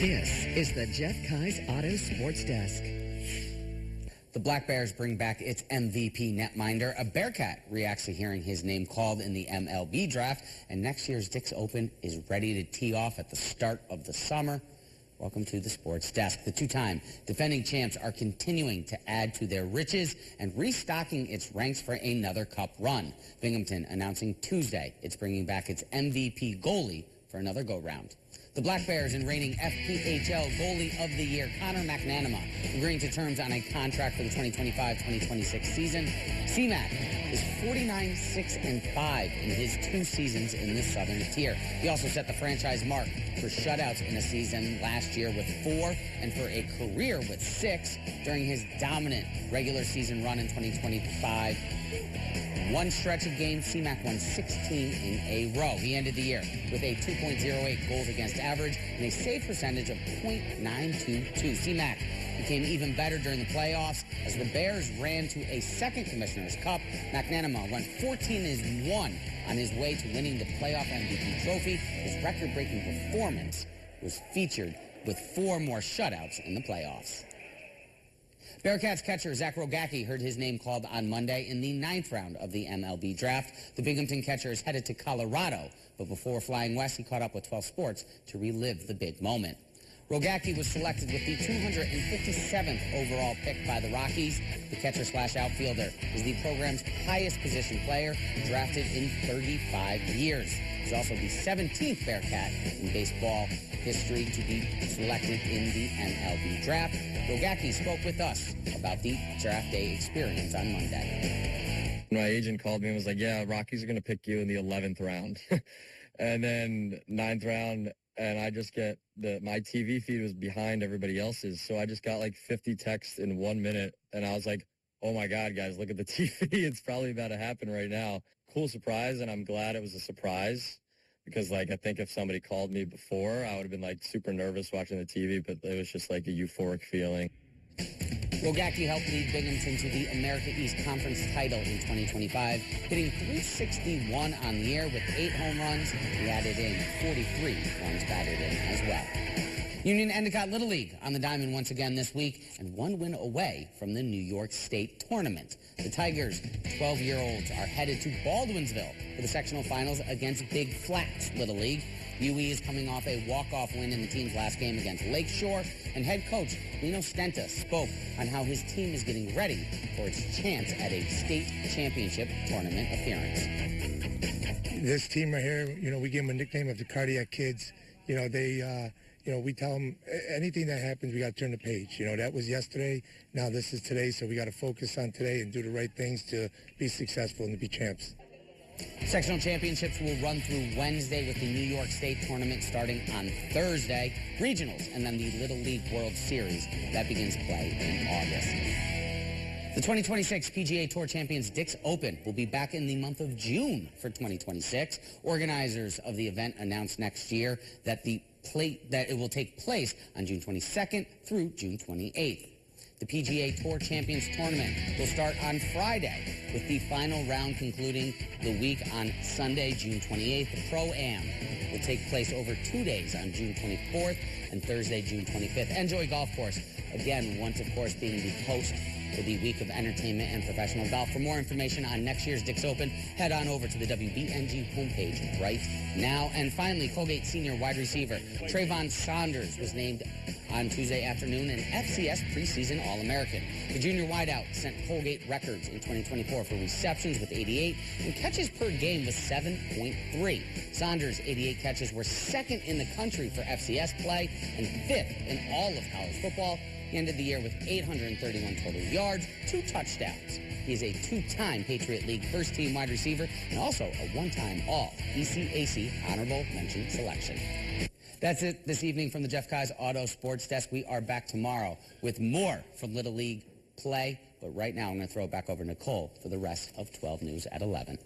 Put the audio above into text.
This is the Jeff Keyes Auto Sports Desk. The Black Bears bring back its MVP netminder. A Bearcat reacts to hearing his name called in the MLB Draft, and next year's Dick's Open is ready to tee off at the start of the summer. Welcome to the Sports Desk. The two-time defending champs are continuing to add to their riches and restocking its ranks for another cup run. Binghamton announcing Tuesday it's bringing back its MVP goalie for another go-round. The Black Bears and reigning FPHL Goalie of the Year, McAnanama, agreeing to terms on a contract for the 2025-2026 season. CMAC is 49-6-5 in his 2 seasons in the Southern Tier. He also set the franchise mark for shutouts in a season last year with 4 and for a career with 6 during his dominant regular season run in 2025. One stretch of games, CMAC won 16 in a row. He ended the year with a 2.08 goals against average and a save percentage of .922. CMAC became even better during the playoffs as the Bears ran to a second Commissioner's Cup. McAnanama went 14-1 on his way to winning the playoff MVP trophy. His record-breaking performance was featured with 4 more shutouts in the playoffs. Bearcats catcher Zach Rogacki heard his name called on Monday in the 9th round of the MLB Draft. The Binghamton catcher is headed to Colorado, but before flying west, he caught up with 12 Sports to relive the big moment. Rogacki was selected with the 257th overall pick by the Rockies. The catcher/outfielder is the program's highest position player, drafted in 35 years. He's also the 17th Bearcat in baseball history to be selected in the MLB Draft. Rogacki spoke with us about the draft day experience on Monday. My agent called me and was like, yeah, Rockies are going to pick you in the 11th round. And then 9th round, and I just get my TV feed was behind everybody else's. So I just got like 50 texts in 1 minute. And I was like, oh my God, guys, look at the TV. It's probably about to happen right now. Cool surprise. And I'm glad it was a surprise because like, I think if somebody called me before, I would have been like super nervous watching the TV, but it was just like a euphoric feeling. Rogacki helped lead Binghamton to the America East Conference title in 2025, hitting .361 on the year with 8 home runs. He added in 43 runs batted in as well. Union Endicott Little League on the diamond once again this week, and 1 win away from the New York State Tournament. The Tigers' 12-year-olds are headed to Baldwinsville for the sectional finals against Big Flats Little League. UE is coming off a walk-off win in the team's last game against Lakeshore, and head coach Lino Stenta spoke on how his team is getting ready for its chance at a state championship tournament appearance. This team right here, we give them a nickname of the Cardiac Kids. We tell them anything that happens, we got to turn the page. That was yesterday. Now this is today, so we got to focus on today and do the right things to be successful and to be champs. Sectional championships will run through Wednesday with the New York State Tournament starting on Thursday. Regionals and then the Little League World Series. That begins play in August. The 2026 PGA Tour Champions Dick's Open will be back in the month of June for 2026. Organizers of the event announced next year that it will take place on June 22nd through June 28th. The PGA Tour Champions Tournament will start on Friday, with the final round concluding the week on Sunday, June 28th. The Pro-Am will take place over 2 days on June 24th and Thursday, June 25th. Enjoy Golf Course, again, once, of course, being the host for the week of entertainment and professional golf. For more information on next year's Dick's Open, head on over to the WBNG homepage right now. And finally, Colgate senior wide receiver Treyvhon Saunders was named on Tuesday afternoon an FCS preseason All-American. The junior wideout set Colgate records in 2024 for receptions with 88 and catches per game with 7.3. Saunders' 88 catches were second in the country for FCS play and 5th in all of college football. He ended the year with 831 total yards, 2 touchdowns. He is a 2-time Patriot League first-team wide receiver and also a 1-time All-ECAC honorable mention selection. That's it this evening from the Jeff Keyes Auto Sports Desk. We are back tomorrow with more from Little League play. But right now, I'm going to throw it back over to Nicole for the rest of 12 News at 11.